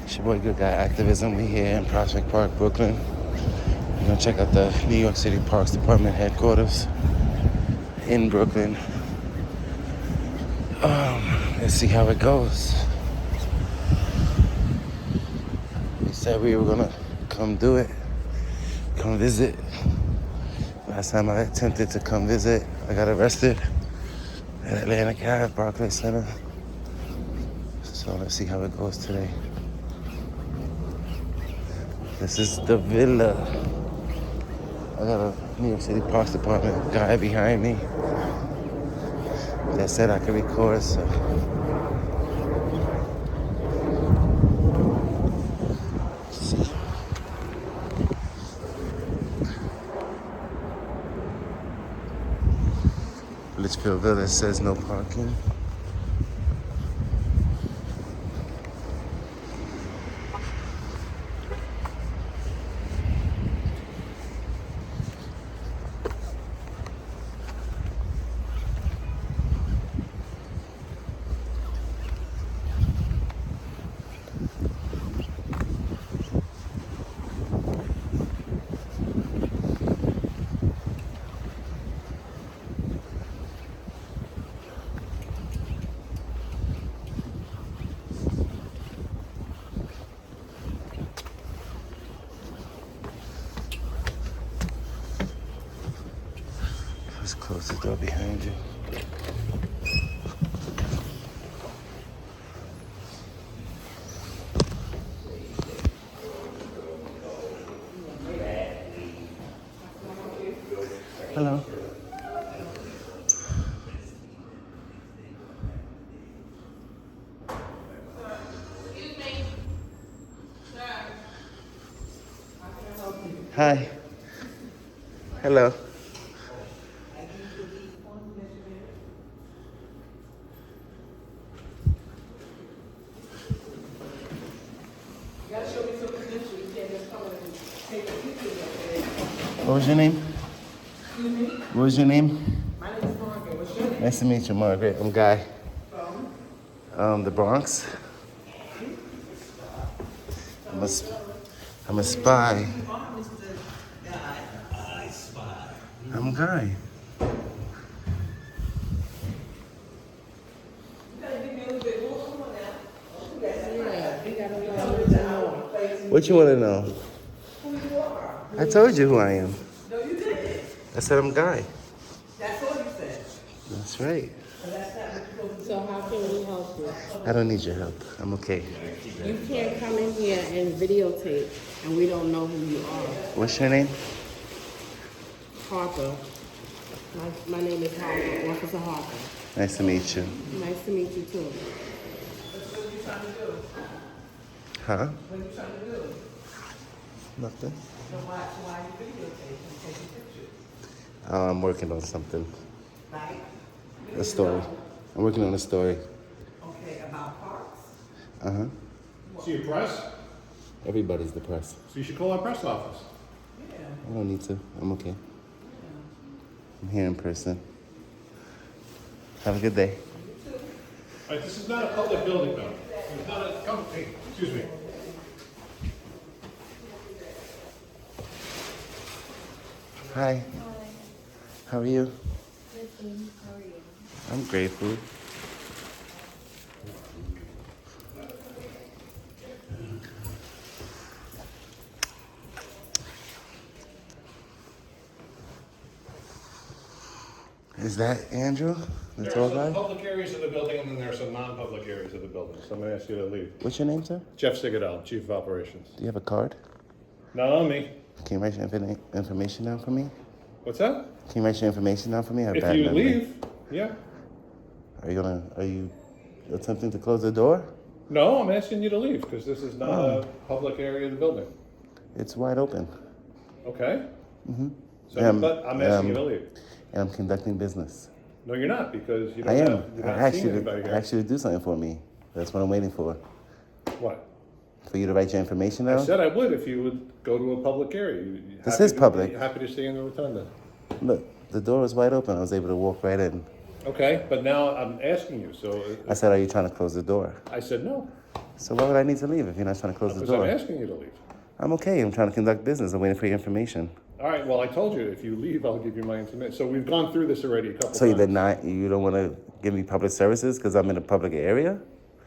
It's your boy Good Guy Activism. We here in Prospect Park, Brooklyn. We're gonna check out the New York City Parks Department headquarters in Brooklyn. Let's see how it goes. We said we were gonna come do it, come visit. Last time I attempted to come visit, I got arrested at Atlantic Ave, Barclays Center. So let's see how it goes today. This is the Villa. I got a New York City Parks Department guy behind me that said I could record, so. Let's see. Litchfield Villa says no parking. Just close the door behind you. Hello. Excuse me. Sir. Hi. Hello. You gotta show me some credentials. You can't just come and take a picture of it. What was your name? Excuse me? What was your name? My name is Margaret. What's your name? Nice to meet you, Margaret. I'm Guy. From? The Bronx. I'm a spy. I'm Guy. What you want to know? Who you are? I told you who I am. No, you didn't. I said I'm Guy. That's all you said. That's right. But that's not what you're supposed to So how can we help you? I don't need your help. I'm okay. You can't come in here and videotape and we don't know who you are. What's your name? Harper. My name is Harper, Officer Harper. Nice to meet you. Nice to meet you too. do. What are you trying to do? Huh? What are you trying to do? Nothing. So why you videotape and taking pictures? I'm working on something. Like? A story. I'm working on a story. Okay, about parks? Uh-huh. So you press? Everybody's the press. So you should call our press office. Yeah. I don't need to. I'm okay. I'm here in person. Have a good day. All right, this is not a public building though. It's not a, come, hey, excuse me. Hi. Hi. How are you? Good, thanks. How are you? I'm grateful. Is that Andrew, the There tall are some guy? public areas of the building and then there are some non-public areas of the building. So I'm gonna ask you to leave. What's your name, sir? Jeff Sigadel, Chief of Operations. Do you have a card? Not on me. Can you write your information down for me? What's that? Can you write your information down for me? I have If bad you memory. leave, yeah. Are you attempting to close the door? No, I'm asking you to leave because this is not Oh. a public area of the building. It's wide open. Okay? Mm-hmm. So, Yeah, but I'm asking you to leave. And I'm conducting business. No, you're not because you don't I am. have, you're I not asked seeing you anybody to here. asked you to do something for me. That's what I'm waiting for. What? For you to write your information I down? said I would if you would go to a public area. This Happy is to- public. Happy to stay in the rotunda. Look, the door was wide open. I was able to walk right in. Okay, but now I'm asking you, so I said, are you trying to close the door? I said no. So why would I need to leave if you're not trying to close the Because I'm door? asking you to leave. I'm okay. I'm trying to conduct business. I'm waiting for your information. All right, well, I told you, if you leave, I'll give you my information. So we've gone through this already a couple So times. you don't want to give me public services because I'm in a public area?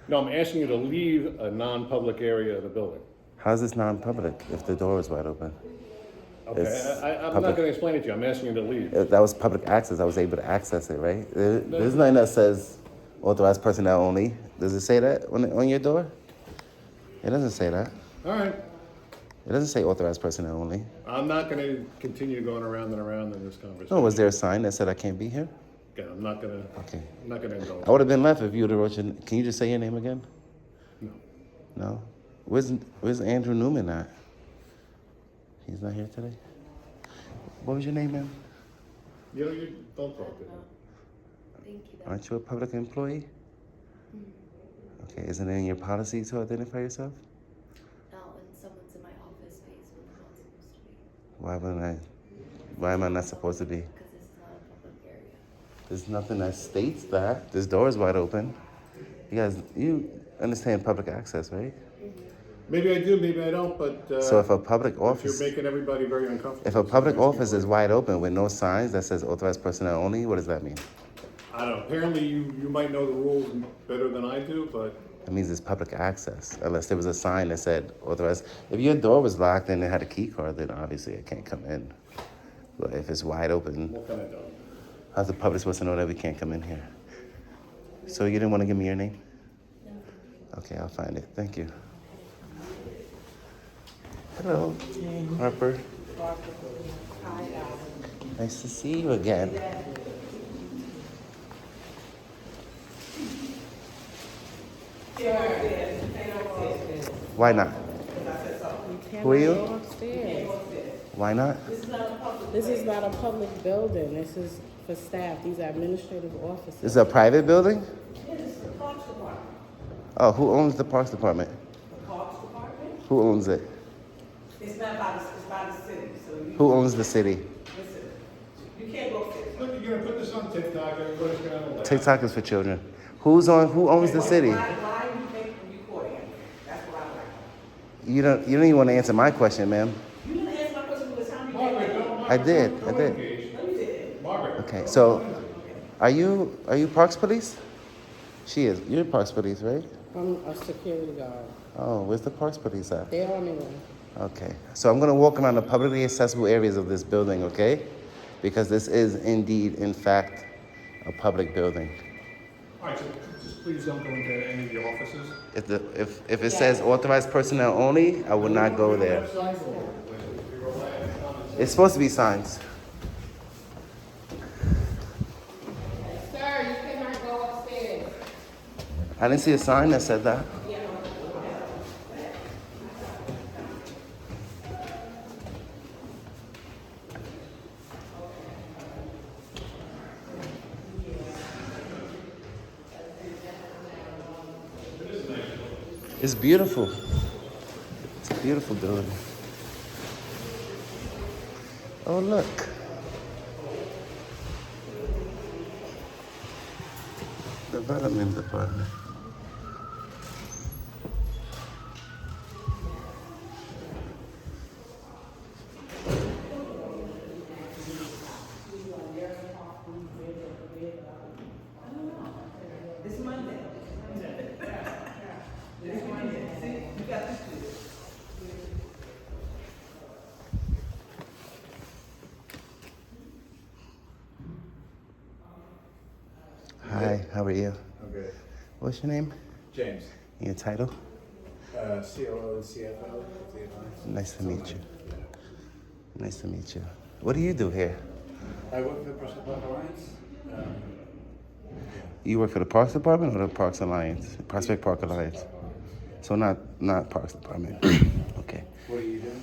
No, I'm asking you to leave a non-public area of the building. How's this non-public if the door is wide open? Okay, It's I'm public. not gonna explain it to you, I'm asking you to leave. That was public access. I was able to access it, right? There's nothing that says authorized personnel only. Does it say that on your door? It doesn't say that. All right, It doesn't say authorized personnel only. I'm not gonna continue going around and around in this conversation. No, was there a sign that said I can't be here? Again, I'm not gonna indulge. I would have been left if you would have wrote your. Can you just say your name again? No. No. Where's Andrew Newman at? He's not here today. What was your name, ma'am? You don't talk to me. Thank you, though. Aren't you a public employee? Okay, isn't it in your policy to identify yourself? Not when someone's in my office space when they're not supposed to be. Why am I not supposed to be? Because this is not a public area. There's nothing that states that. This door is wide open. You understand public access, right? Maybe I do, maybe I don't, but, So if a public if office, you're making everybody very uncomfortable. if a public office is wide open with no signs that says authorized personnel only, what does that mean? I don't know, apparently you might know the rules better than I do, but It means it's public access, unless there was a sign that said authorized. If your door was locked and it had a key card, then obviously it can't come in. But if it's wide open, what can I do? how's the public supposed to know that we can't come in here? So you didn't want to give me your name? Okay, I'll find it. Thank you. Hello, Harper. Nice to see you again. Why not? Who are you? Go upstairs. Why not? This is not a public building. This is for staff. These are administrative offices. This is a private building? Oh, who owns the Parks Department? Parks Department? Who owns it? It's not by the, it's by the city, so you, Who owns the city? listen, you can't go sit. Look, you're gonna put this on TikTok, everybody's gonna know that. TikTok is for children. Who owns the city? Why are you making recording it? That's what I'm like. You don't even want to answer my question, ma'am. You didn't answer my question for the time you Margaret, gave me. don't, I did. engage. No, you didn't. Margaret. Okay, so are you Parks Police? She is. You're Parks Police, right? I'm a security guard. Oh, where's the Parks Police at? They're on the way. Okay, so I'm gonna walk around the publicly accessible areas of this building, okay? Because this is indeed, in fact, a public building. All right, so just please don't go into any of the offices. If it says authorized personnel only, I would not go there. It's supposed to be signs. Sir, you cannot go upstairs. I didn't see a sign that said that. It's beautiful. It's a beautiful building. Oh, look. Development Department. It's Monday. It's Monday. See, you got this too. Hi, how are you? I'm good. What's your name? James, And your title? COO and CFO. Nice to meet you. Nice to meet you. What do you do here? I work for the Prospect Park Alliance. You work for the Parks Department or the Parks Alliance? Prospect Park Alliance. So not Parks Department. Okay. What are you doing?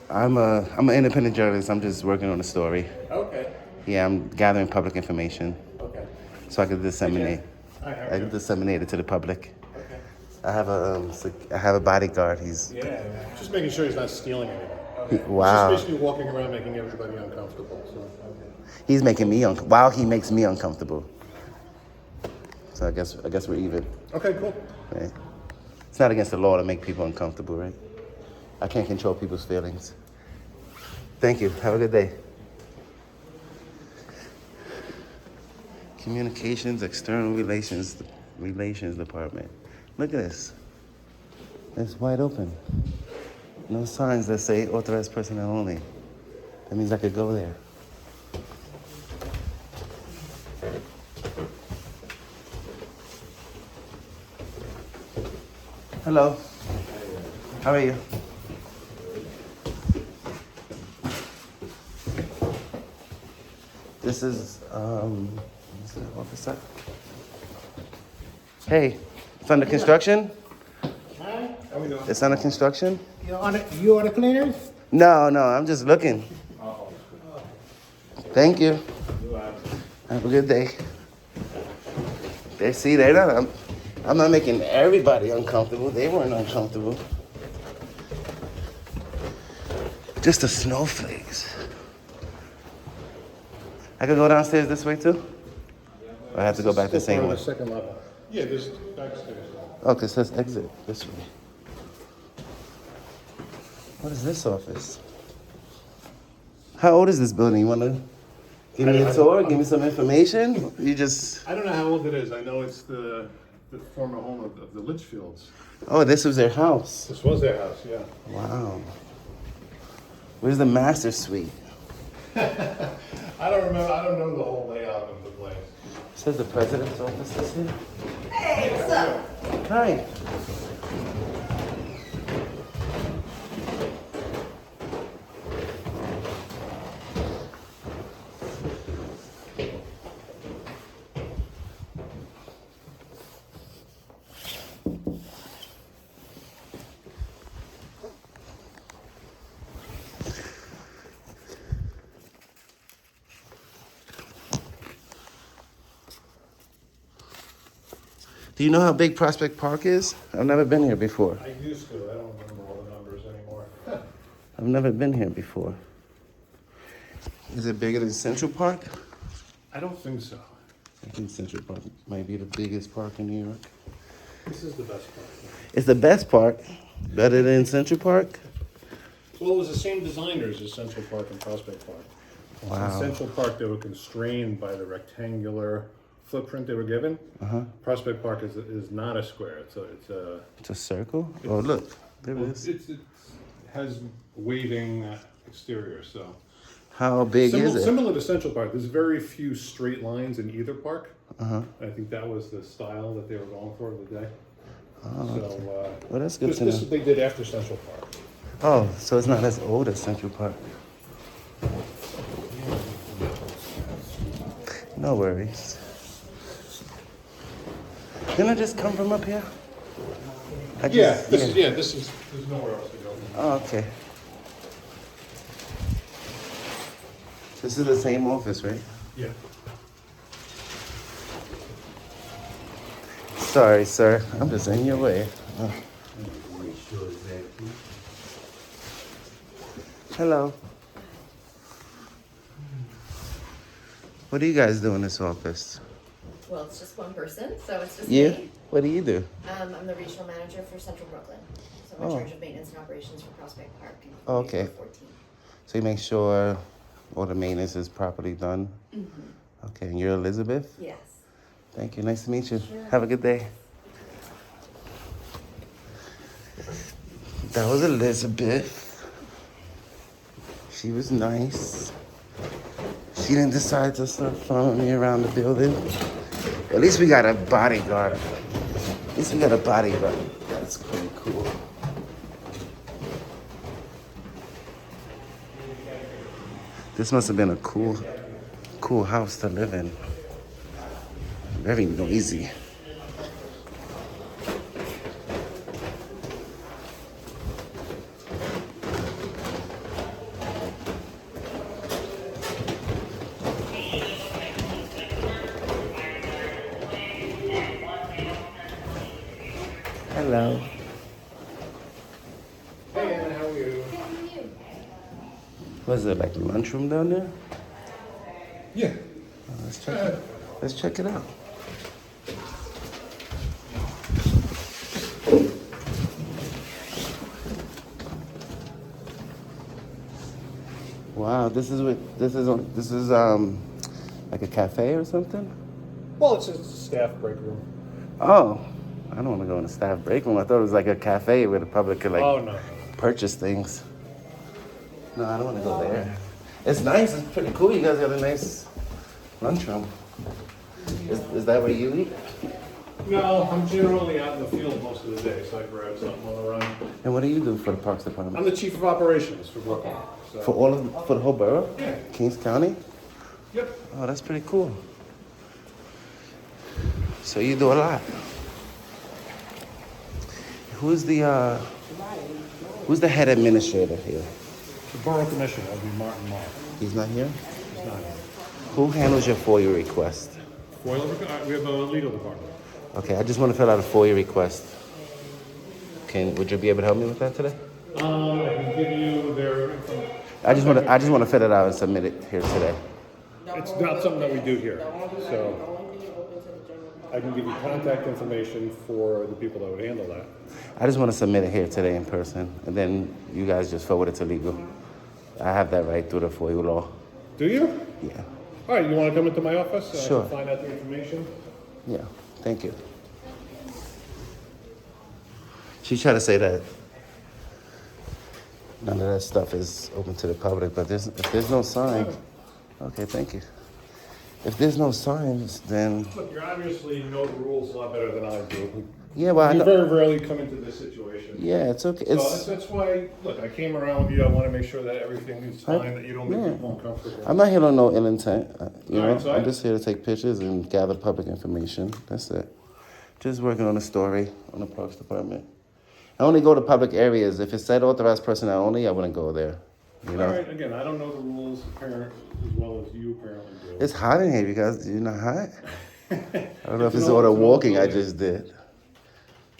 I'm an independent journalist. I'm just working on a story. Okay. Yeah, I'm gathering public information Okay. so I can disseminate. Hi, how I are can you? disseminate it to the public. Okay. I have a bodyguard. He's Yeah. Just making sure he's not stealing anything. wow. He's just basically walking around making everybody uncomfortable, so. He's making me wow. He makes me uncomfortable. So I guess we're even. Okay, cool. Right? It's not against the law to make people uncomfortable, right? I can't control people's feelings. Thank you. Have a good day. Communications, External Relations Department. Look at this. It's wide open. No signs that say authorized personnel only. That means I could go there. Hello. How are you? This is, what's the officer? Hey, it's under construction? Hi, It's under construction? you are the cleaners? No, I'm just looking. Thank you. Have a good day. I'm not making everybody uncomfortable. They weren't uncomfortable. Just the snowflakes. I could go downstairs this way too? Or I have to go back the same way? Second level. Yeah, there's backstairs. Okay, so let's exit this way. What is this office? How old is this building? You want to give me a tour? Give me some information? You just... I don't know how old it is. I know it's the former home of the Litchfields. Oh, this was their house. This was their house, yeah. Wow. Where's the master suite? I don't remember. I don't know the whole layout of the place. Says the president's office is here. Hey, what's up? Hi. Do you know how big Prospect Park is? I've never been here before. I used to. I don't remember all the numbers anymore. I've never been here before. Is it bigger than Central Park? I don't think so. I think Central Park might be the biggest park in New York. This is the best part. It's the best park. Better than Central Park? Well, it was the same designers as Central Park and Prospect Park. Wow. In Central Park, they were constrained by the rectangular footprint they were given. Prospect Park is not a square. It's a It's a circle? Oh, look. There it is. it has waving exterior. So How big is it? similar to Central Park. There's very few straight lines in either park. I think that was the style that they were going for the day. So Well, that's good to this know. they did after Central Park. Oh, so it's not as old as Central Park. No worries. Didn't I just come from up here? This is there's nowhere else to go. Oh, okay. This is the same office, right? Yeah. Sorry, sir. I'm just in your way. Hello. What do you guys do in this office? Well, it's just one person, so it's just You? me. What do you do? I'm the regional manager for Central Brooklyn. So I'm in charge of maintenance and operations for Prospect Park. And Okay. 14. So you make sure all the maintenance is properly done? Okay, and you're Elizabeth? Yes. Thank you. Nice to meet you. Have a good day. That was Elizabeth. She was nice. She didn't decide to start following me around the building. At least we got a bodyguard. At least we got a bodyguard. That's pretty cool. This must have been a cool house to live in. Very noisy. Hello. Hey, Anna, how are you? Was it like a lunchroom down there? Yeah. Let's check it out. Wow, this is like a cafe or something? Well, it's a staff break room. Oh, I don't want to go in the staff break room. I thought it was like a cafe where the public could like Oh, no. purchase things. No, I don't want to go there. It's nice. It's pretty cool. You guys got a nice lunchroom. Is that where you eat? No, I'm generally out in the field most of the day, so I grab something on the run. And what do you do for the Parks Department? I'm the chief of operations for Brooklyn. So. For the whole borough? Yeah. Kings County? Yep. Oh, that's pretty cool. So you do a lot. Who's the head administrator here? The borough commissioner, that'd be Martin Moore. He's not here? He's not here. Who handles your FOIA request? We have a legal department. Okay, I just want to fill out a FOIA request. Would you be able to help me with that today? I can give you their information. I just want to fill it out and submit it here today. It's not something that we do here, The only so thing open to the general public. I can give you contact information for the people that would handle that. I just want to submit it here today in person, and then you guys just forward it to legal. I have that right through the FOIA law. Do you? Yeah. All right, you want to come into my office? And Sure. I can find out the information? Yeah, thank you. She tried to say that none of that stuff is open to the public, but if there's no sign, okay, thank you. If there's no signs, then Look, you obviously know the rules a lot better than I do. yeah, well, I You know. very rarely come into this situation. Yeah, it's okay. So that's why, look, I came around with you. I want to make sure that everything is fine, that you don't make people uncomfortable. I'm not here on no ill intent. You All know, right, so I'm just here to take pictures and gather public information. That's it. Just working on a story on the Parks Department. I only go to public areas. If it said authorized personnel only, I wouldn't go there. You know? All right, again, I don't know the rules apparently as well as you apparently do. It's hot in here, you guys. Do you not hot? I don't know if it's an all the old walking I building. just did.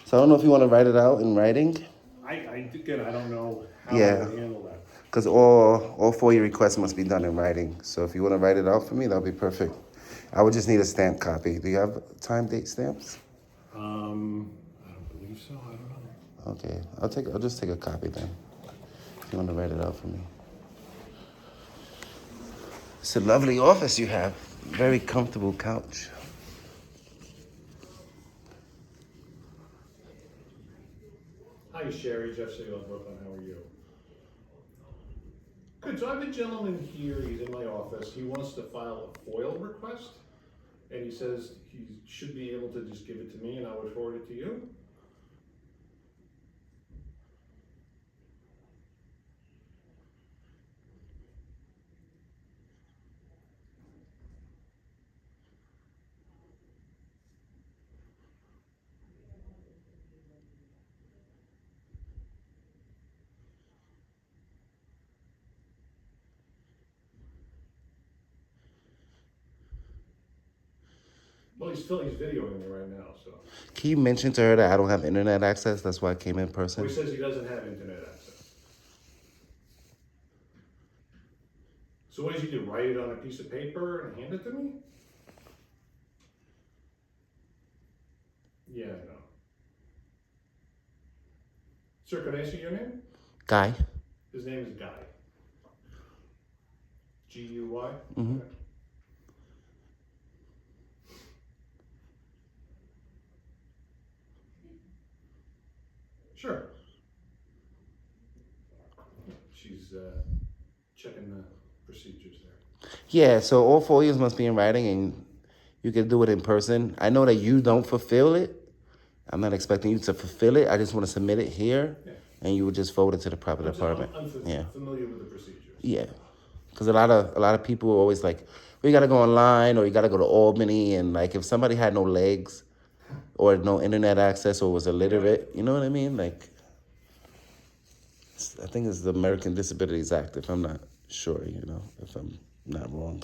So I don't know if you want to write it out in writing, Again, I don't know how Yeah. I would handle that. because all FOIA requests must be done in writing. So if you want to write it out for me, that'll be perfect. I would just need a stamp copy. Do you have time date stamps? I don't believe so. I don't know. Okay, I'll just take a copy then. If you want to write it out for me. It's a lovely office you have. Very comfortable couch. Hi, Sherry. Jeff Sale, Brooklyn. How are you? Good. So I have a gentleman here. He's in my office. He wants to file a FOIL request, and he says he should be able to just give it to me, and I would forward it to you. Well, he's videoing me right now, so. Can you mention to her that I don't have internet access? That's why I came in Well, person. he says he doesn't have internet access. So what does he do? Write it on a piece of paper and hand it to me? Yeah, I know. Sir, can I ask you your name? Guy? His name is Guy. G-U-Y? Mhm. Okay. Sure. She's checking the procedures there. Yeah, so all FOIAs must be in writing and you can do it in person. I know that you don't fulfill it. I'm not expecting you to fulfill it. I just want to submit it here and you would just forward it to the proper department. I'm Yeah. familiar with the procedures. Yeah. Because a lot of people are always like, well, you got to go online or you got to go to Albany. And like if somebody had no legs or no internet access or was illiterate, you know what I mean? Like, I think it's the American Disabilities Act, if I'm not sure, you know, if I'm not wrong.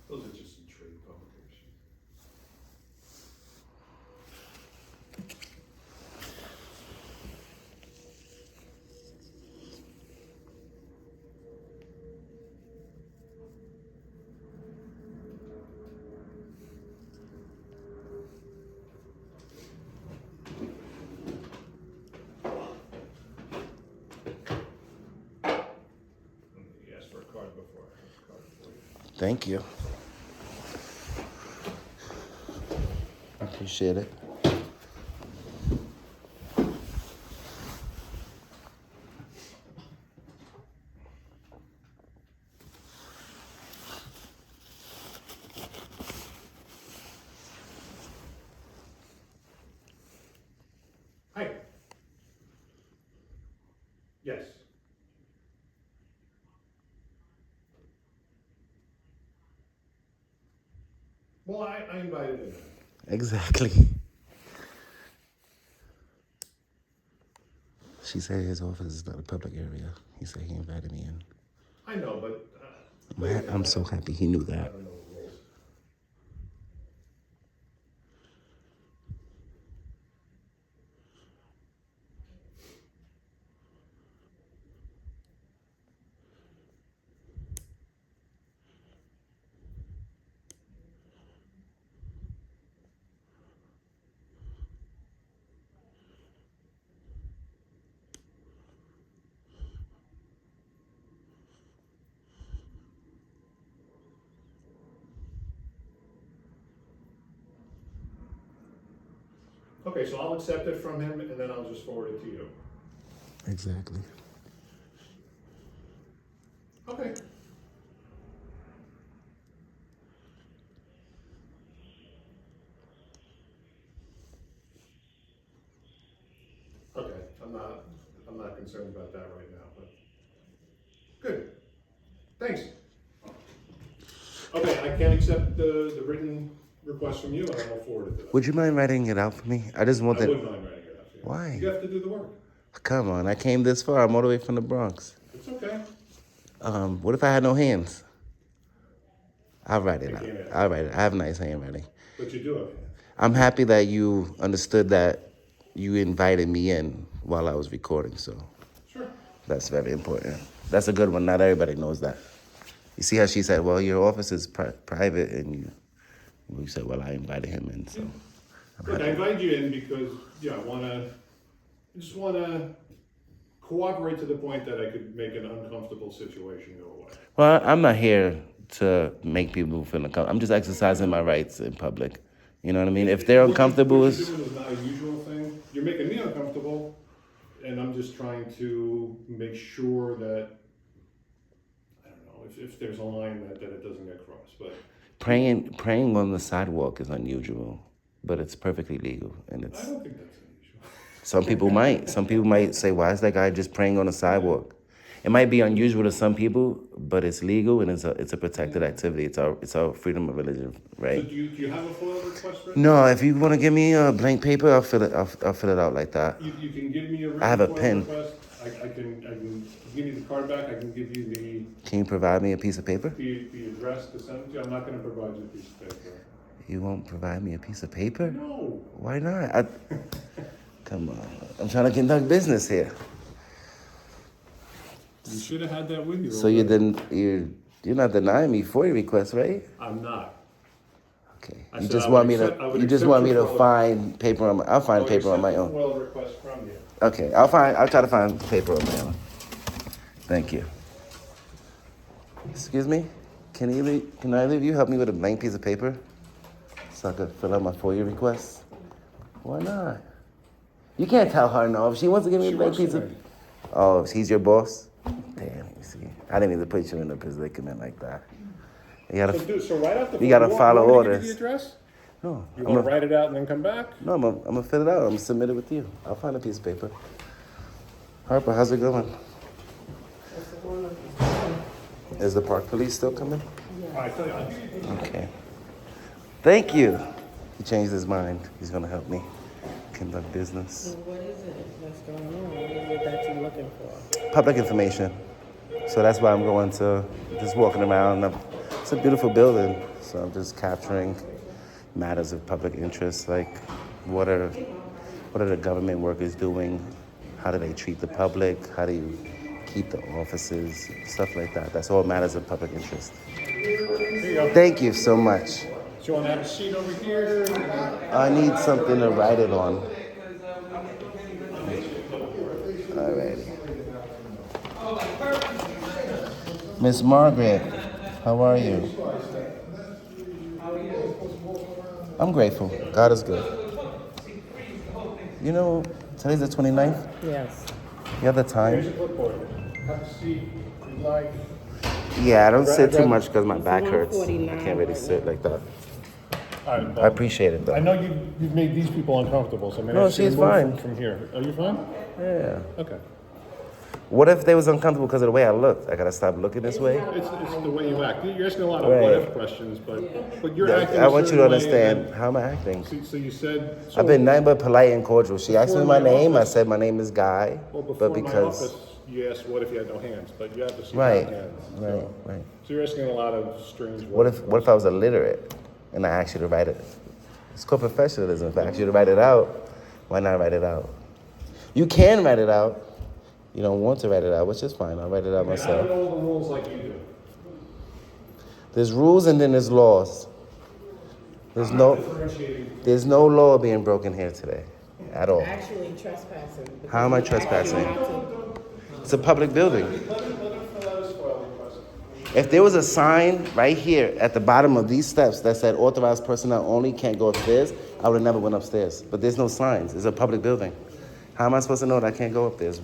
Those are just some trade publications. Thank you. Appreciate it. Hi. Yes. Well, I invited him in. Exactly. She said his office is not a public area. He said he invited me in. I know, but I'm so happy he knew I that. don't know the rules. Okay, so I'll accept it from him and then I'll just forward it to you. Exactly. Okay. Okay, I'm not concerned about that right now, but good. Thanks. Okay, I can accept the written request from you and I will forward it to them. Would you mind writing it out for me? I just want I that. wouldn't mind writing it out for you. Why? You have to do the work. Come on, I came this far. I'm all the way from the Bronx. It's okay. What if I had no hands? I'll write it I out. can't answer. I'll write it. I have nice handwriting. But you do have hands. I'm happy that you understood that you invited me in while I was recording, so Sure. that's very important. That's a good one. Not everybody knows that. You see how she said, well, your office is private, and you said, well, I invited him in, so. I'm Look, I happy. invited you in because, I just wanna cooperate to the point that I could make an uncomfortable situation go away. Well, I'm not here to make people feel uncomfortable. I'm just exercising my rights in public. You know what I mean? If they're uncomfortable, What it's... you're doing is not a usual thing. You're making me uncomfortable, and I'm just trying to make sure that, I don't know, if there's a line that it doesn't get crossed, but Praying on the sidewalk is unusual, but it's perfectly legal, and I it's... don't think that's unusual. Some people might. Some people might say, why is that guy just praying on the sidewalk? It might be unusual to some people, but it's legal and it's a protected activity. It's our freedom of religion, So right? do you have a FOIL request written? No, if you want to give me a blank paper, I'll fill it out like that. You can give me a written I have a FOIL pen. request. I can give you the card back. I can give you the Can you provide me a piece of paper? address to send it to. I'm not going to provide you a piece of paper. You won't provide me a piece of paper? No. Why not? Come on. I'm trying to conduct business here. You should have had that with you. So you're not denying me FOIA requests, right? I'm not. Okay. I You said just I want would me accept- I to would you just accept want me your to FOIL. find paper on my I'll find paper on my own. FOIL request from you. Okay, I'll try to find paper on my own. Thank you. Excuse me? Can either of you help me with a blank piece of paper so I could fill out my FOIA request? Why not? You can't tell her no. If she wants to give me a She blank works piece for of... me. Oh, he's your boss? Damn, you see. I didn't mean to put you in a predicament like that. You gotta... So right off the You gotta follow you want me to orders. give you the address? No, You want to write it out and then come back? no, I'm gonna fill it out. I'm gonna submit it with you. I'll find a piece of paper. Harper, how's it going? Is the park police still coming? I tell you. Okay. Thank you. He changed his mind. He's gonna help me conduct business. What is it that's going on? What is it that you're looking for? Public information. So that's why I'm going to just walking around. It's a beautiful building, so I'm just capturing matters of public interest, like what are the government workers doing? How do they treat the public? How do you keep the offices? Stuff like that. That's all matters of public interest. Here you go. Thank you so much. Do you want to have a seat over here? I need something to write it on. Alrighty. Miss Margaret, How are you? I'm grateful. God is good. You know, today's the 29th. Yes. You have the Here's time? your clipboard. Have a seat if you'd like. Yeah, I don't sit too rather- much because my It's back hurts. I 1:49 can't really right sit now. like that. All right, I appreciate it, though. I know you've made these people uncomfortable, so I'm gonna No, ask you to she's move fine. from here. Are you fine? Yeah. Okay. What if they was uncomfortable because of the way I looked? I gotta stop looking this way? It's the way you act. You're asking a lot of Right. what if questions, but you're acting I a want you to certain way, understand and how am I acting. so you said. So I've been nothing but polite and cordial. She asked me Before my my name. I office- said my name is Guy. Well, before But my because office, you asked what if you had no hands, but you have to see right, hands. right, right. So you're asking a lot of strange. What if I was illiterate and I asked you to write it? It's called professionalism. If I ask you to write it out, why not write it out? You can write it out. You don't want to write it out, which is fine. I'll write it out I myself. don't know the rules like you do. There's rules and then there's laws. There's no law being broken here today, at all. Actually trespassing. How am I trespassing? It's a public building. If there was a sign right here at the bottom of these steps that said authorized personnel only, can't go upstairs, I would have never went upstairs. But there's no signs. It's a public building. How am I supposed to know that I can't go up there? It's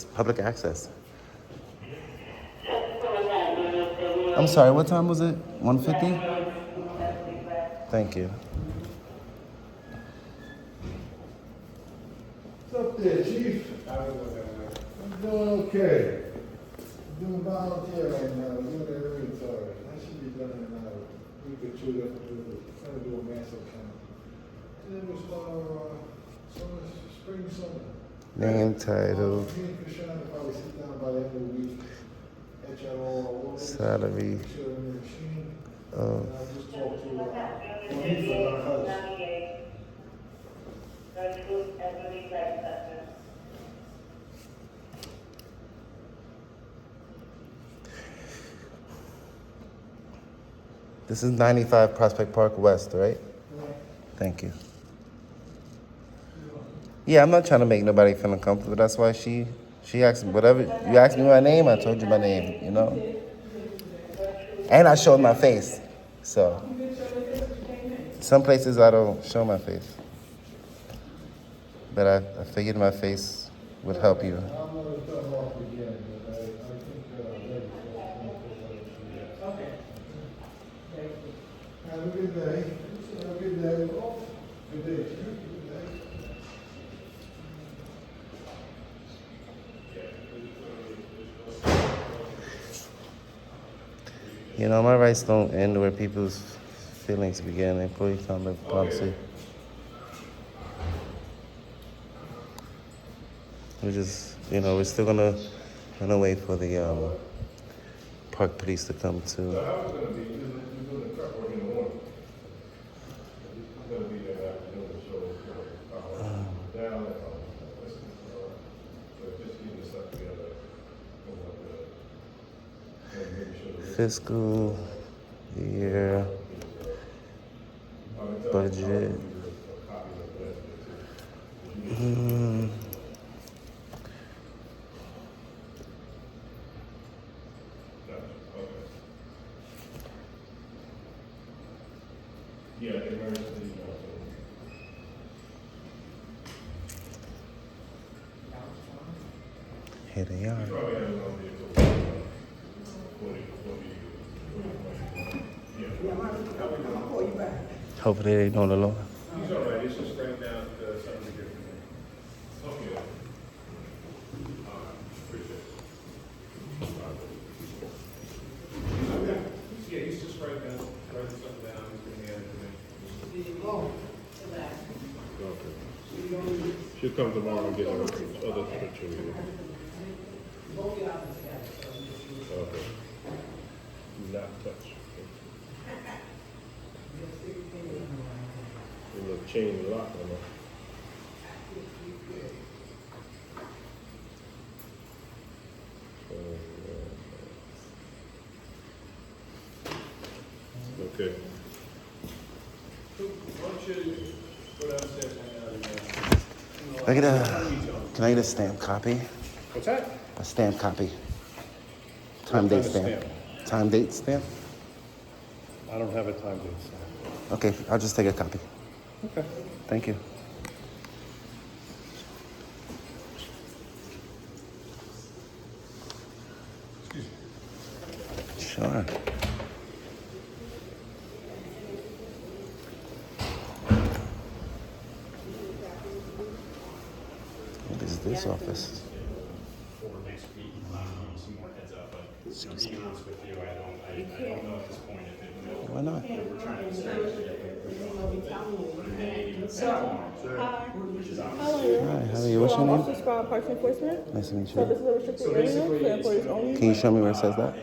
public access. I'm sorry, what time was it? 1:50? Thank you. What's up there, Chief? I'm doing okay. I'm doing volunteer right now. I'm doing that inventory. I should be done in a week or two. Trying to do a massive count. And it was spring, summer. Name, title, Me and Krishana probably sit down by the end of the week. Etch out all our orders. salary. Put it in the machine. Oh. And I just talked to Juanita at our house. This is 95 Prospect Park West, right? Thank you. Yeah, I'm not trying to make nobody feel uncomfortable. That's why she asked me whatever. You asked me my name, I told you my name, you know? And I showed my face. So, some places I don't show my face. But I figured my face would help you. I'm gonna come off again, but I think Okay. Thank you. have a good day. Have a good day. Good day, Chief. Good day. You know, my rights don't end where people's feelings begin. Employee conduct policy. We're just, you know, we're still gonna wait for the park police to come to. Fiscal year budget. Yeah, emergency. Here they are. Hopefully they know the law. He's all right. He's just writing down something to give to me. Okay. Yeah, he's just writing something down. He's going to hand it to me. Okay. She'll come tomorrow and get other pictures. Okay. Not touch. A little chain lock on it. Okay. Why don't you go downstairs and hang out Can I get a stamp copy? What's that? A stamp copy. Time date kind of stamp. Time date stamp? I don't have a time date, so. Okay, I'll just take a copy. Okay. Thank you. Sure. What is this office? For next week, some more heads up, but being honest with you, I don't know at this point if it will. Why not? We're trying to establish How are you? Hi, how are you? What's your name? Officer Squad Parks Enforcement. Nice to meet So you. this is a restricted area for employees only. Can you show me where it says that?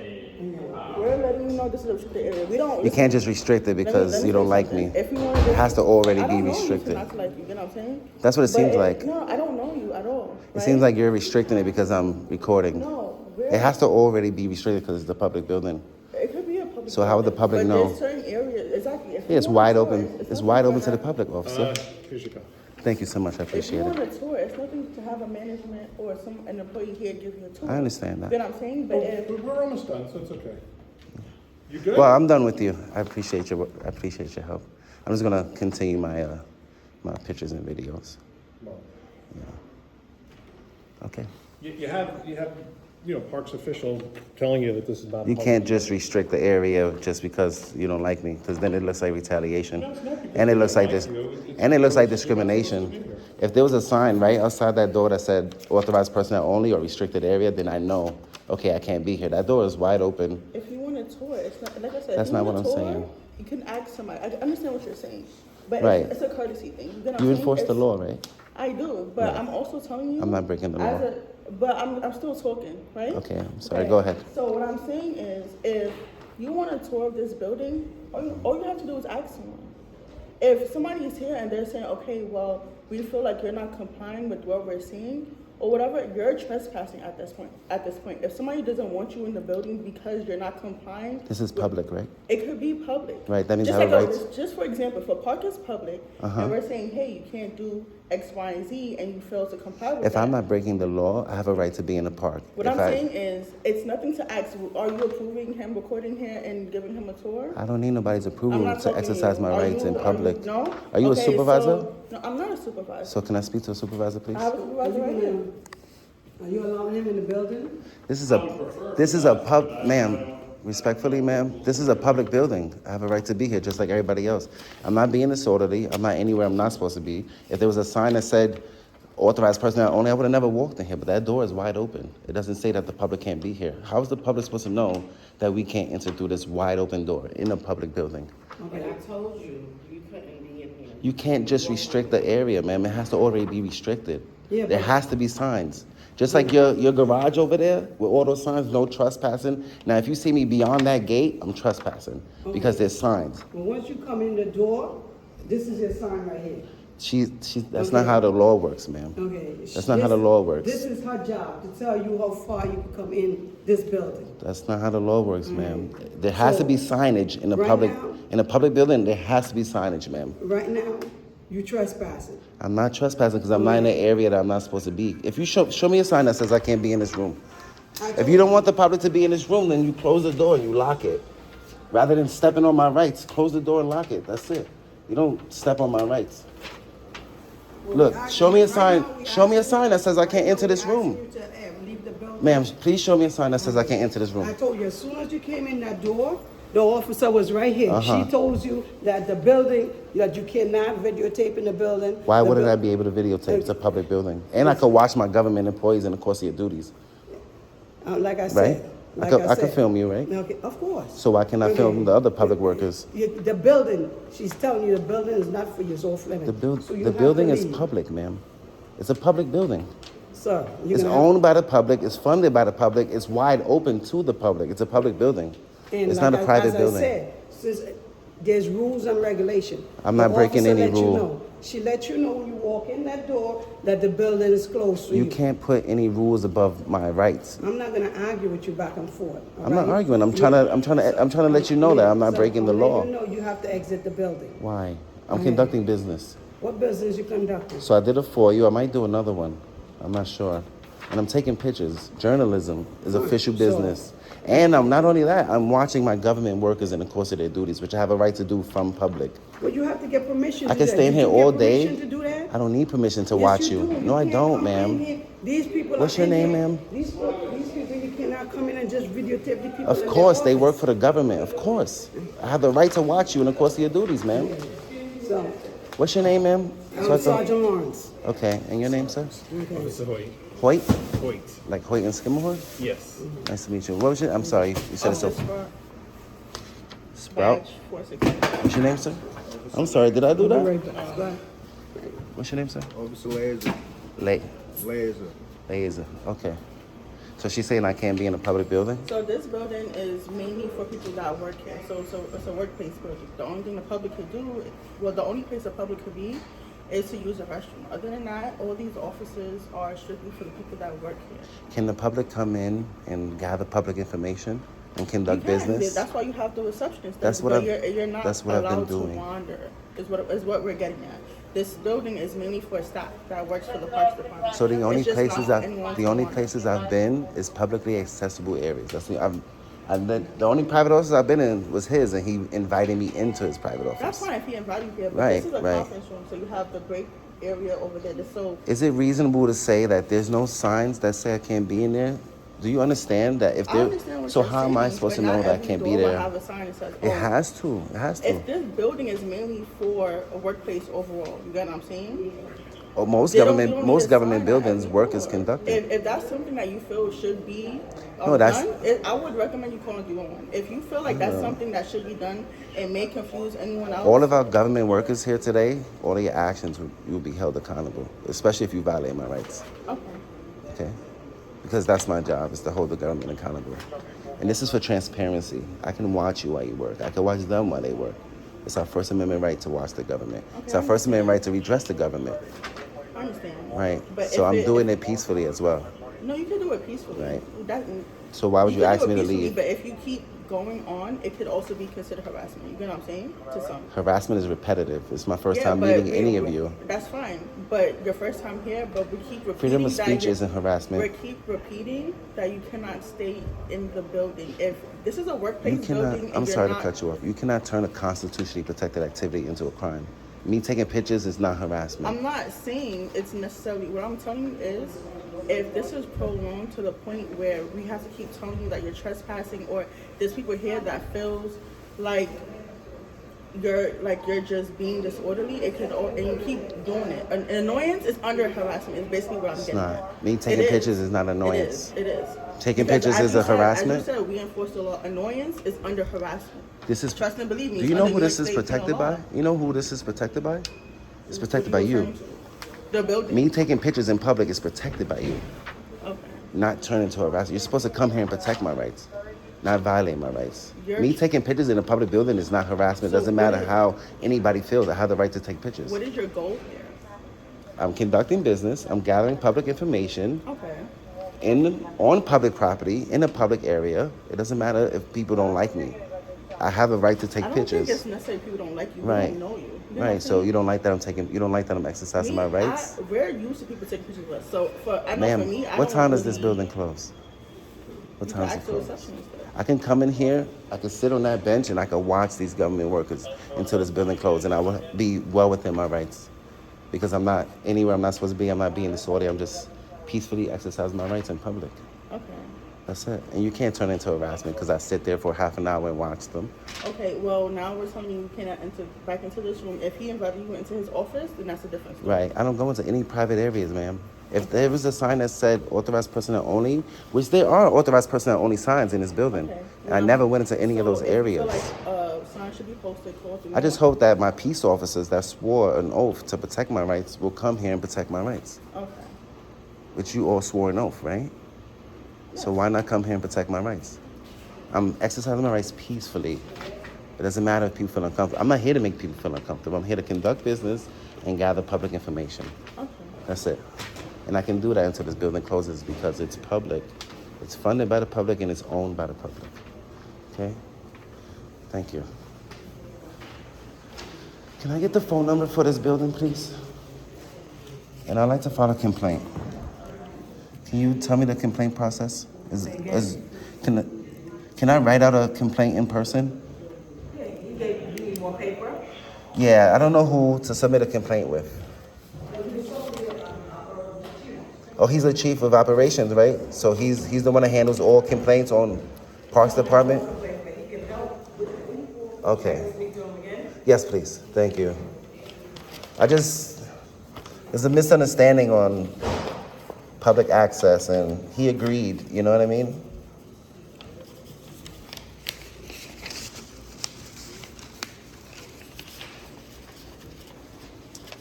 We're letting you know this is a restricted area. We don't. You can't just restrict it because you don't like me. If you want to, It has to already I be don't know you restricted. to not to like you. You know what I'm saying? That's what it seems But like. No, I don't know you at all. It seems like you're restricting it because I'm recording. No, It has to already be restricted because it's the public building. It could be a public. So how would the public but know? There's certain areas, exactly. If Yeah, you it's want wide a open. tour, It's nothing wide open to the have- public, officer. Here's your call. Thank you so much. I If you appreciate want it. a tour, it's nothing to have a management or an employee here give you a tour. I understand that. You know what I'm saying? But if We're almost done, so it's okay. You good? Well, I'm done with you. I appreciate your help. I'm just gonna continue my my pictures and videos. Well, Okay. You have, parks official telling you that this is not. You public. can't just restrict the area just because you don't like me, because then it looks like retaliation, No, it's not because and it you looks don't like like this, you. It's and it looks like because you're not supposed to be discrimination. here. If there was a sign right outside that door that said authorized personnel only or restricted area, then I know, okay, I can't be here. That door is wide open. if you want a tour, it's not like I said. That's if you not want what a I'm tour, saying. You can ask somebody. I understand what you're saying, but Right. it's a courtesy thing. You, know what You I'm enforce saying? the It's- law, right? I do, but Right. I'm also telling you. I'm not breaking the law. But I'm still talking, right? Okay, I'm sorry. Okay. Go ahead. So what I'm saying is, if you want a tour of this building, all you have to do is ask someone. If somebody is here and they're saying, okay, well, we feel like you're not complying with what we're seeing, or whatever, you're trespassing at this point. If somebody doesn't want you in the building because you're not complying, This is public, right? it could be public. Right, that means just I have like rights. just for example, if a park is public Uh-huh. and we're saying, hey, you can't do X, Y, and Z, and you fail to comply with If that. I'm not breaking the law, I have a right to be in the park. What I'm saying is, it's nothing to ask. Are you approving him recording here and giving him a tour? I don't need nobody's I'm approval not to talking exercise you. my Are rights you- in public. No. Are you a Okay, supervisor? No, I'm not a supervisor. So can I speak to a supervisor, please? I have a supervisor right here. Are you allowing him in the building? This is a ma'am, respectfully, ma'am, this is a public building. I have a right to be here just like everybody else. I'm not being disorderly. I'm not anywhere I'm not supposed to be. If there was a sign that said authorized personnel only, I would have never walked in here, but that door is wide open. It doesn't say that the public can't be here. How is the public supposed to know that we can't enter through this wide open door in a public building? But I told you, you couldn't be in here. You can't just restrict the area, ma'am. It has to already be restricted. Yeah, There but- has to be signs. Just like your garage over there with all those signs, no trespassing. Now, if you see me beyond that gate, I'm trespassing because there's signs. Well, once you come in the door, this is your sign right here. That's not how the law works, ma'am. Okay. That's not how the law works. This is her job, to tell you how far you can come in this building. That's not how the law works, ma'am. There has to be signage in a Right public now- in a public building. There has to be signage, ma'am. Right now, you trespassing. I'm not trespassing because I'm not in an area that I'm not supposed to be. If you show me a sign that says I can't be in this room. If you don't want the public to be in this room, then you close the door and you lock it. Rather than stepping on my rights, close the door and lock it. That's it. You don't step on my rights. Look, show me a sign. Show me a sign that says I can't enter this room. Leave the building. Ma'am, please show me a sign that says I can't enter this I room. told you, as soon as you came in that door, the officer was right here. Uh-huh. She told you that the building, that you cannot videotape in the building. Why The wouldn't buil- I be able to videotape? It's a public building. And I could watch my government employees in the course of your duties. Like I Right? said. I like could said. film you, right? Okay, of course. So why can't I film the other public workers? The building, she's telling you the building is not for you, it's off limits. So you The have building to is leave. public, ma'am. It's a public building. Sir, It's owned by the public. It's funded by the public. It's wide open to the public. It's a public building. It's not a private building. As I said, since there's rules and regulation. I'm not The breaking officer any let you rule. know. She let you know when you walk in that door that the building is closed to you. You can't put any rules above my rights. I'm not gonna argue with you back and forth. all I'm not right? arguing. I'm trying to let you know that I'm not So, breaking the I'm letting law. you know you have to exit the building. Why? I'm conducting business. What business you conducting? So I did it for you. I might do another one. I'm not sure. and I'm taking pictures. Journalism is official business. And I'm not only that, I'm watching my government workers in the course of their duties, which I have a right to do from public. Well, you have to get permission. I to can do that. stay in Did here you all get day. permission to do that? I don't need permission to Yes, watch you you. do. No, I can't don't, come ma'am. in here. These people. What's are your in name, here. ma'am? These people, you cannot come in and just videotape the people. Of in course, their they work office. for the government. Of course. I have the right to watch you in the course of your duties, ma'am. So, What's your name, ma'am? I'm Sergeant Lawrence. Okay, and your name, sir? Okay. Officer Hoyt. Hoyt? Hoyt. Like Hoyt and Skimmerhorn? Yes. Nice to meet you. What was your? I'm sorry, you said it's so. Sprout. Badge 468. What's your name, sir? I'm sorry, did I do that? Right back. Go ahead. What's your name, sir? Officer Laser. Laser. Laser. Okay. So she's saying I can't be in a public building? So this building is mainly for people that work here. So it's a workplace building. The only thing the public could do, well, the only place the public could be is to use the restroom. Other than that, all these offices are strictly for the people that work here. Can the public come in and gather public information and conduct You can. business? That's why you have the receptionist. That's what but I've- you're not that's what I've been allowed doing. to wander. Is what we're getting at. This building is mainly for staff that works for the Parks Department. So the only It's just places not for anyone to wander. I've been is publicly accessible areas. That's the only private office I've been in was his, and he invited me into his private office. That's fine if he invited you here, but Right, this is a right. conference room, so you have the break area over there. So Is it reasonable to say that there's no signs that say I can't be in there? Do you understand that if I there? understand what So you're how am I saying, supposed to but know not that I every can't be door will there? have a sign that says, It oh, has to. It has to. If this building is mainly for a workplace overall, you get what I'm saying? Oh, most They don't- government you don't most need a government sign buildings at work every is door. conducted. If that's something that you feel should be No, that's- done, I would recommend you calling 311. If you feel like that's something that should be done and may confuse anyone else. All of our government workers here today, all of your actions, you'll be held accountable, especially if you violate my rights. Okay. Okay? Because that's my job, is to hold the government accountable. And this is for transparency. I can watch you while you work. I can watch them while they work. It's our First Amendment right to watch the government. It's our First Amendment right to redress the government. I understand. Right? But So if I'm doing if- it peacefully as well. No, you can do it peacefully. Right. That, So why would you can ask do me it to peacefully, leave? But if you keep going on, it could also be considered harassment. You get what I'm saying? To some. Harassment is repetitive. It's my first Yeah, time but meeting any of you. That's fine. But your first time here, but we keep repeating Freedom of that speech you- isn't harassment. We keep repeating that you cannot stay in the building. If this is a workplace You cannot, building, and I'm you're sorry not, to cut you off. You cannot turn a constitutionally protected activity into a crime. Me taking pictures is not harassment. I'm not saying it's necessarily. What I'm telling you is, if this is prolonged to the point where we have to keep telling you that you're trespassing, or there's people here that feels like you're just being disorderly, it could, and you keep doing it. An annoyance is under harassment. Is basically what I'm It's getting not. at. Me taking It pictures is not annoyance. It is. Taking Because pictures as is you a said- harassment? As you said, we enforce the law. Annoyance is under harassment. This is. Trust and believe me. Do it's you know under who New this York is State protected penal by? law. You know who this is protected by? It's protected by What are you. referring to? The building. Me taking pictures in public is protected by you. Okay. Not turn into harassment. You're supposed to come here and protect my rights, not violate my rights. You're- Me taking pictures in a public building is not harassment. So Doesn't what matter is- how anybody feels. I have the right to take pictures. What is your goal here? I'm conducting business. I'm gathering public information Okay. on public property in a public area. It doesn't matter if people don't like me. I have a right to take I don't pictures. think it's necessary people don't like you. Right. We don't know you. You know what I'm Right. So saying? you don't like that I'm taking. You don't like that I'm exercising my rights. We're used to people taking pictures of us. So I know Ma'am, for me, I what don't time does this really- building close? What You time can does it ask the close? receptionist there. I can come in here, I can sit on that bench, and I can watch these government workers until this building closes, and I will be well within my rights. Because I'm not anywhere I'm not supposed to be, I'm not being disorderly, I'm just peacefully exercising my rights in public. Okay. That's it. And you can't turn it into harassment because I sit there for half an hour and watch them. Okay, well, now we're telling you cannot enter back into this room. If he invited you into his office, then that's a different story. Right. I don't go into any private areas, ma'am. If there was a sign that said authorized personnel only, which there are authorized personnel only signs in this building, Okay. and I never went into any of those So if you areas. feel like signs should be posted, call through. I just hope that my peace officers that swore an oath to protect my rights will come here and protect my rights. Okay. Which you all swore an oath, right? So why not come here and protect my rights? I'm exercising my rights peacefully. It doesn't matter if people feel uncomfortable. I'm not here to make people feel uncomfortable. I'm here to conduct business and gather public information. Okay. That's it. And I can do that until this building closes because it's public. It's funded by the public and it's owned by the public. Okay? Thank you. Can I get the phone number for this building, please? And I'd like to file a complaint. Can you tell me the complaint process? Can I write out a complaint in person? Yeah, you need more paper? Yeah, I don't know who to submit a complaint with. Oh, he's the chief of operations, right? So he's the one that handles all complaints on Parks Department? Okay. Yes, please. Thank you. There's a misunderstanding on public access, and he agreed, you know what I mean?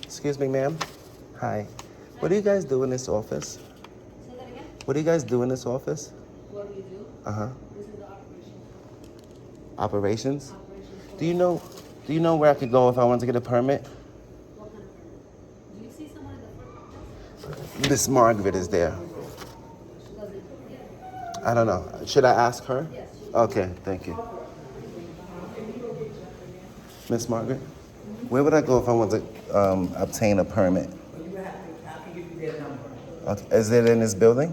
Excuse me, ma'am. Hi. What do you guys do in this office? Say that again? What do you guys do in this office? What do you do? Uh-huh. This is the operation. Operations? Operations. Do you know where I could go if I want to get a permit? What kind of permit? Do you see someone at the front office? Miss Margaret is there. She doesn't. Yeah. I don't know. Should I ask her? Yes. Okay, thank you. Miss Margaret, where would I go if I want to obtain a permit? You have to, I can give you their number. Okay. Is it in this building?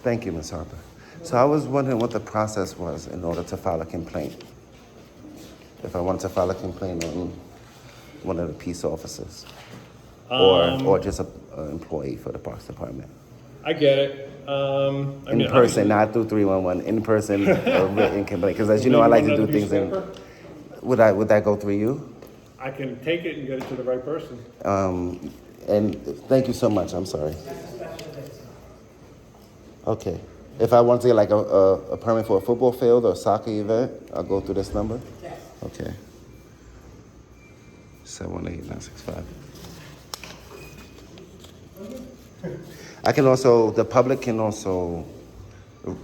Thank you, Ms. Harper. So I was wondering what the process was in order to file a complaint. If I wanted to file a complaint on one of the peace officers, or just an employee for the Parks Department. I get it. In person, not through 311. In person, a written complaint. Because as you know, I like to do things in. Would that go through you? I can take it and get it to the right person. And thank you so much. I'm sorry. Okay. If I want to get like a permit for a football field or a soccer event, I'll go through this number? Yes. Okay. 718-965. The public can also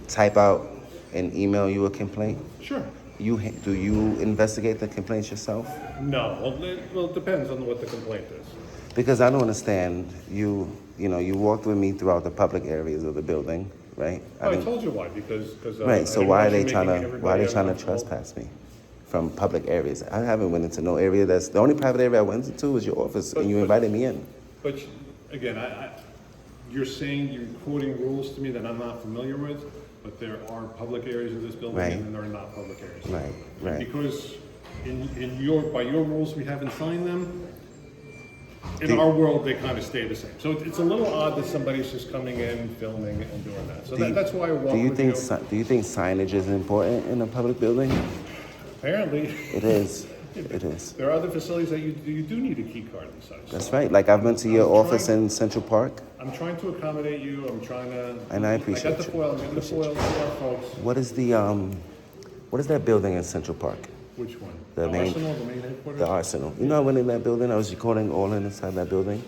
type out and email you a complaint? Sure. Do you investigate the complaints yourself? No, well, it depends on what the complaint is. Because I don't understand. You walked with me throughout the public areas of the building, right? I told you why, because Right. So why are they trying to uncomfortable. trespass me from public areas? I haven't went into no area the only private area I went into was your office, and you invited me in. But again, you're saying, you're quoting rules to me that I'm not familiar with, but there are public areas of this building, Right. and there are not public areas. Right. Because by your rules, we haven't signed them. In our world, they kind of stay the same. So it's a little odd that somebody's just coming in, filming, and doing that. So that's why I walk Do you with think you. do you think signage is important in a public building? Apparently. It is. It is. There are other facilities that you do need a key card inside. That's right. Like I've been to your office in Central Park. I'm trying to accommodate you. I'm trying to. And I appreciate I got the foil. I'm getting the foil to our folks. What is that building in Central Park? Which one? The main- Arsenal, the main headquarters? The Arsenal. You know, I went in that building. I was recording all inside that building.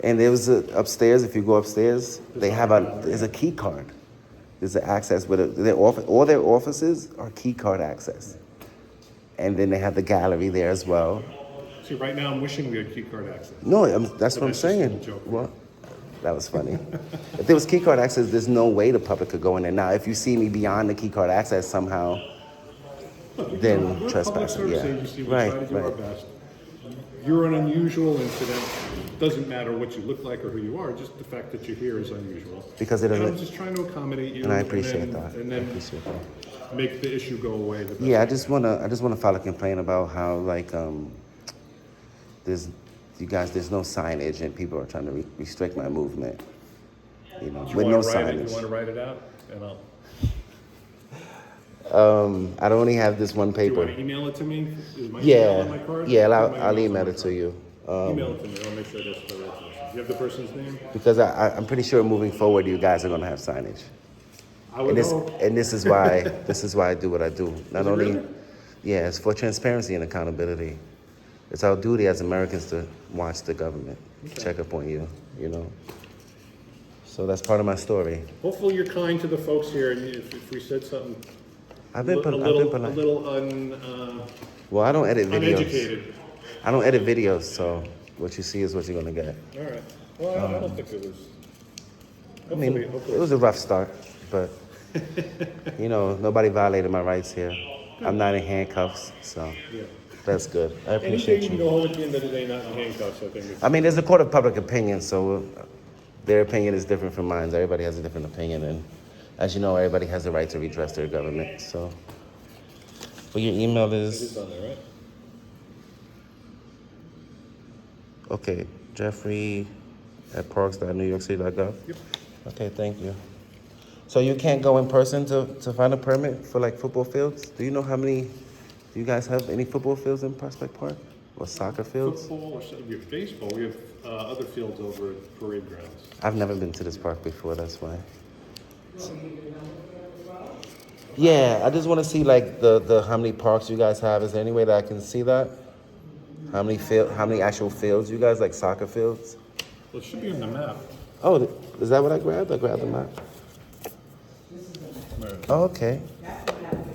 And there was upstairs. If you go upstairs, there's a key card. There's an access with all their offices are key card access. And then they have the gallery there as well. See, right now I'm wishing we had key card access. No, that's what I'm that's just a saying. little joke. What? That was funny. If there was key card access, there's no way the public could go in there. Now, if you see me beyond the key card access somehow, then We're a public trespassing. service Yeah. agency. We try to do our best. You're an unusual incident. Doesn't matter what you look like or who you are. Just the fact that you're here is unusual. Because it And I'm doesn't. just trying to accommodate you. And I appreciate that. And I then appreciate that. make the issue go away. The best Yeah, I way. just wanna file a complaint about how there's no signage and people are trying to restrict my movement. Do you with no wanna write it? signage. You want to write it out? And I'll. I don't only have this one Do you want paper. to email it to me? Is my email on my card? Yeah, My I'll email's on email my it to card. you. Email it to me. I'll make sure that's the right person. Do you have the person's name? Because I'm pretty sure moving forward, you guys are gonna have signage. I would hope. And this is why I do what I do. Not Is it only, really? yeah, it's for transparency and accountability. It's our duty as Americans to watch the government, check up on you, So that's part of my story. Hopefully you're kind to the folks here, and if we said something I've been polite. a little Well, I don't edit videos. uneducated. I don't edit videos, so what you see is what you're gonna get. All right. Well, I don't think it was. I mean, it was a rough start, but you know, nobody violated my rights here. I'm not in handcuffs, so that's good. I And you appreciate can you. go home at the end of the day not in handcuffs, I think. I mean, there's a court of public opinion, so their opinion is different from mine. Everybody has a different opinion, and as you know, everybody has the right to redress their government. So, but your email It is is on there, right? okay, Jeffrey at parks.newyorkcity.gov. Yep. Okay, thank you. So you can't go in person to find a permit for like football fields? Do you know how many? Do you guys have any football fields in Prospect Park or soccer fields? Football, or we have baseball, we have other fields over at Parade Grounds. I've never been to this park before. That's why. Yeah, I just want to see like the how many parks you guys have. Is there any way that I can see that? How many actual fields you guys, like soccer fields? Well, it should be on the map. Oh, is that what I grabbed? I grabbed the map. Where is it? Oh, okay.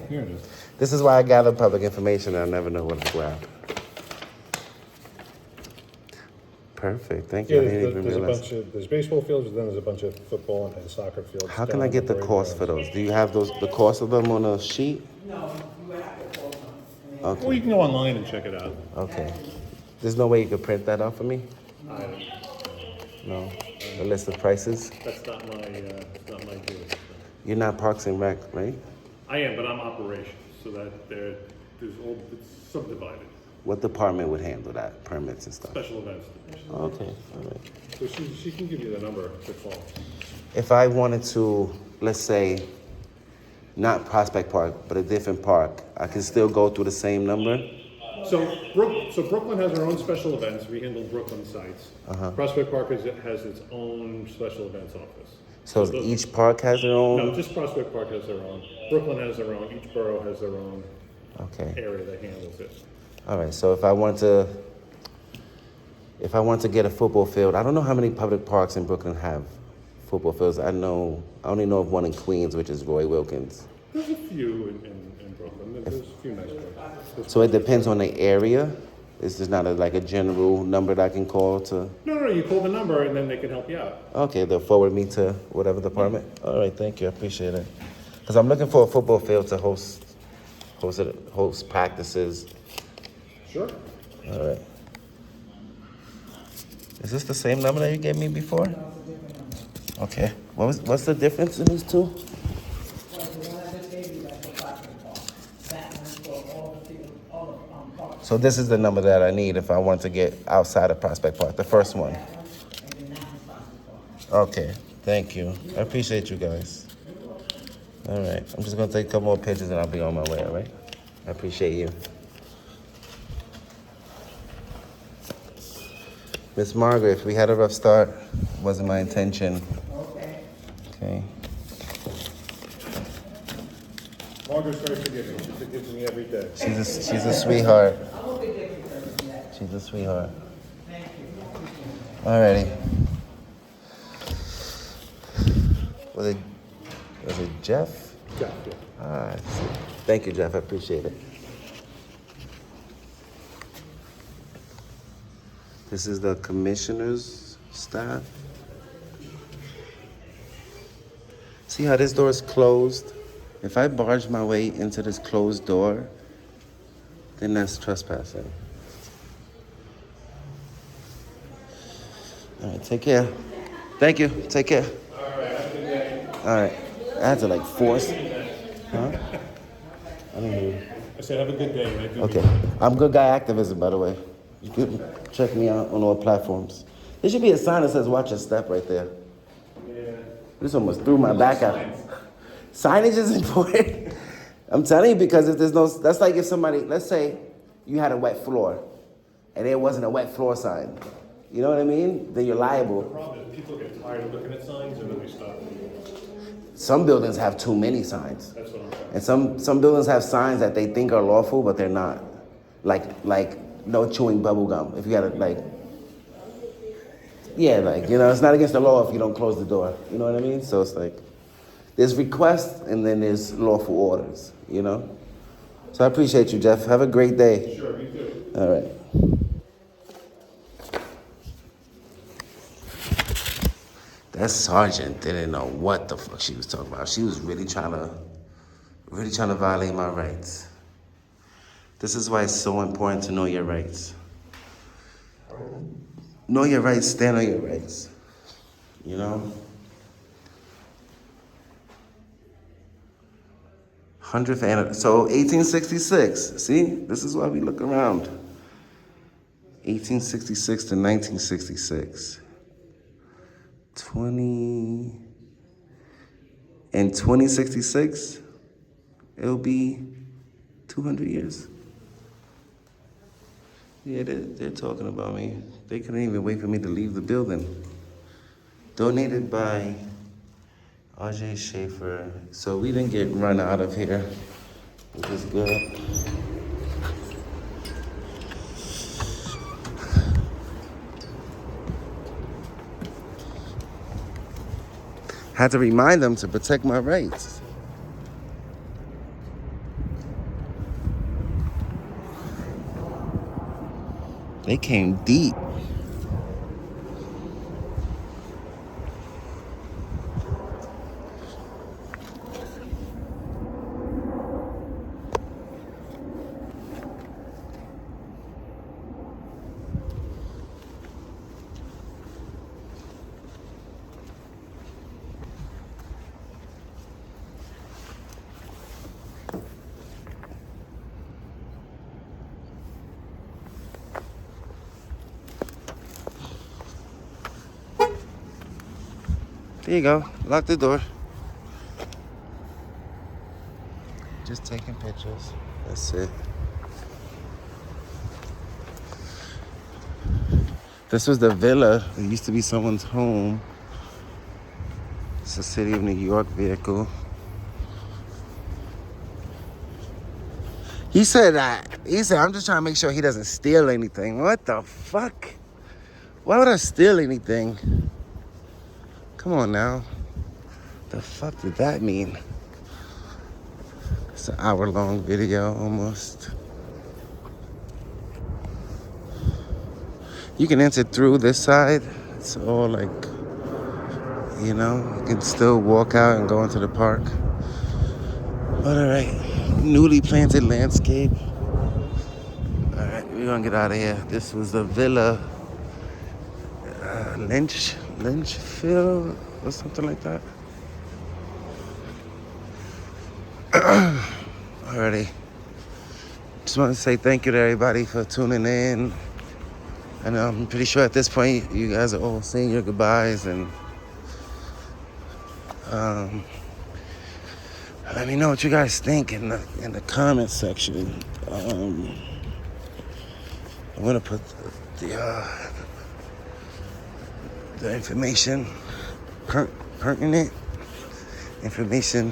Here it is. This is why I gather public information and I never know what I grab. Perfect. Thank you. Yeah, I didn't even there's a realize. bunch of, there's baseball fields, and then there's a bunch of football and soccer fields. How can down I at get the Parade cost for Grounds. those? Do you have the cost of them on a sheet? No, you would have to call them. Or Okay. you can go online and check it out. Okay. There's no way you could print that out for me? I don't, No. A list of prices? that's not my deal. You're not Parks and Rec, right? I am, but I'm operations, so that there's all, it's subdivided, What department would handle that? Permits and stuff? special events. Okay, all right. So she can give you the number to call. If I wanted to, let's say, not Prospect Park, but a different park, I can still go through the same number? So Brooklyn has their own special events. We handle Brooklyn sites. Prospect Park has its own special events office. So those- each park has their own? No, just Prospect Park has their own. Brooklyn has their own. Each borough has their own Okay. area that handles it. All right, so if I want to get a football field, I don't know how many public parks in Brooklyn have football fields. I only know of one in Queens, which is Roy Wilkins. There's a few in Brooklyn. There's a few nice ones. So it depends on the area? It's just not like a general number that I can call to? No, you call the number and then they can help you out. Okay, they'll forward me to whatever department? All right, thank you, I appreciate it. Because I'm looking for a football field to host practices. Sure. All right. Is this the same number that you gave me before? Okay. What's the difference in these two? Well, the one I just gave you, that's for Prospect Park. That one's for all the field, all the parks. So this is the number that I need if I want to get outside of Prospect Park, the first one. That one, and then that one's Prospect Park. Okay, thank you. I appreciate you guys. All right, I'm just gonna take a couple more pictures and I'll be on my way, all right? I appreciate you. Miss Margaret, we had a rough start. Wasn't my intention. Okay. Okay. Margaret's very forgiving. She forgives me every day. She's a sweetheart. I hope they get you for that. She's a sweetheart. Thank you. Alrighty. Was it Jeff? Yeah. Ah, I see. Thank you, Jeff. I appreciate it. This is the commissioner's staff. See how this door is closed? If I barge my way into this closed door, then that's trespassing. All right, take care. Thank you. Take care. All right. I had to like force. Huh? I don't know. I said, have a good day, man. Okay. I'm Good Guy Activism, by the way. You can check me out on all platforms. There should be a sign that says "Watch your step" right there. Yeah. This almost threw my back out. Signage is important. I'm telling you, because if there's no, that's like if somebody, let's say you had a wet floor and there wasn't a wet floor sign. You know what I mean? Then you're The liable. problem is people get tired of looking at signs and then they stop. Some buildings have too many signs. That's what I'm saying. And some buildings have signs that they think are lawful, but they're not. Like no chewing bubble gum. If you got like, yeah, like, you know, it's not against the law if you don't close the door. You know what I mean? So it's like, there's requests and then there's lawful orders, you know? So I appreciate you, Jeff. Have a great day. Sure, me too. All right. That sergeant didn't know what the fuck she was talking about. She was really trying to violate my rights. This is why it's so important to know your rights. Know your rights, stand on your rights. You know? 100th anniversary. So 1866. See? This is why we look around. 1866 to 1966. 2066, it'll be 200 years. Yeah, they're talking about me. They couldn't even wait for me to leave the building. Donated by RJ Schaefer. So we didn't get run out of here, which is good. Had to remind them to protect my rights. They came deep. There you go. Lock the door. Just taking pictures. That's it. This was the villa. It used to be someone's home. It's a City of New York vehicle. He said, I'm just trying to make sure he doesn't steal anything. What the fuck? Why would I steal anything? Come on now. The fuck did that mean? It's an hour-long video almost. You can enter through this side. It's all like, you can still walk out and go into the park. But all right, newly planted landscape. All right, we're gonna get out of here. This was the Villa Litchfield or something like that. Alrighty. Just want to say thank you to everybody for tuning in. And I'm pretty sure at this point you guys are all saying your goodbyes and let me know what you guys think in the comment section. I'm gonna put the information, pertinent information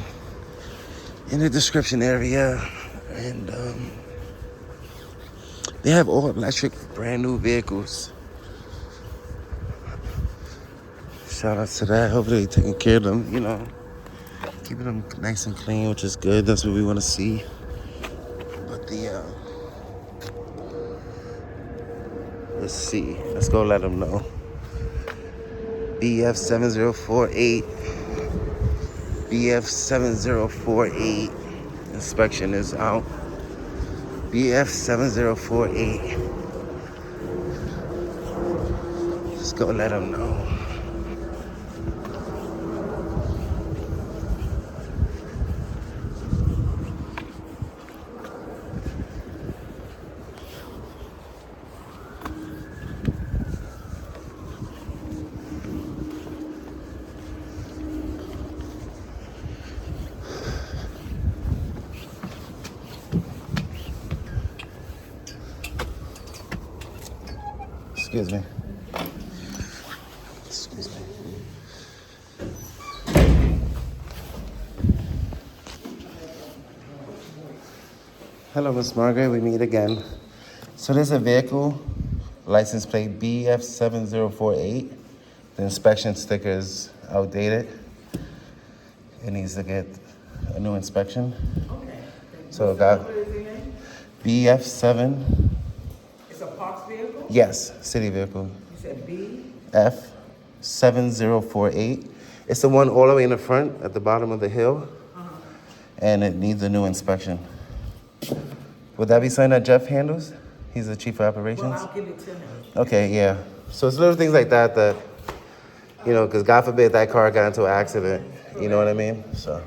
in the description area, and they have all electric brand new vehicles. Shout out to that. Hopefully they're taking care of them, keeping them nice and clean, which is good. That's what we want to see. But let's see. Let's go let them know. BF7048. BF7048. Inspection is out. BF7048. Let's go let them know. Excuse me. Excuse me. Hello, Miss Margaret. We meet again. So there's a vehicle, license plate BF7048. The inspection sticker is outdated. It needs to get a new inspection. Okay. So it got What is the name? BF7. It's a Parks vehicle? Yes, city vehicle. You said B? F 7048. It's the one all the way in the front at the bottom of the hill, and it needs a new inspection. Would that be something that Jeff handles? He's the chief of operations? Well, I'll give it to him. Okay, yeah. So it's little things like that that, you know, because God forbid that car got into an accident. You know what I mean? So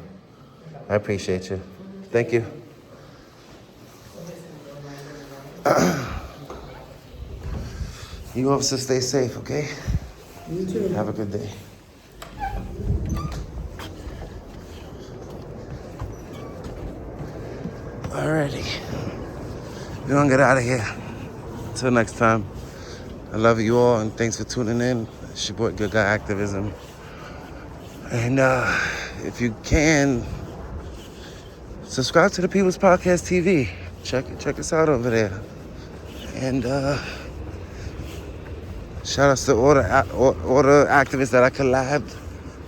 I appreciate you. Thank you. You officers stay safe, okay? You too. Have a good day. Alrighty. We're gonna get out of here. Until next time. I love you all and thanks for tuning in. It's your boy Good Guy Activism. And if you can, subscribe to the People's Podcast TV. Check us out over there. And shout outs to all the activists that I collabed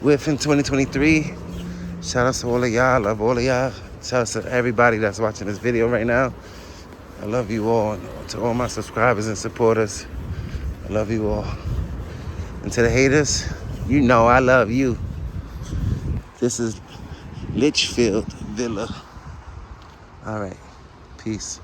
with in 2023. Shout outs to all of y'all. I love all of y'all. Shout outs to everybody that's watching this video right now. I love you all. And to all my subscribers and supporters, I love you all. And to the haters, you know I love you. This is Litchfield Villa. All right. Peace.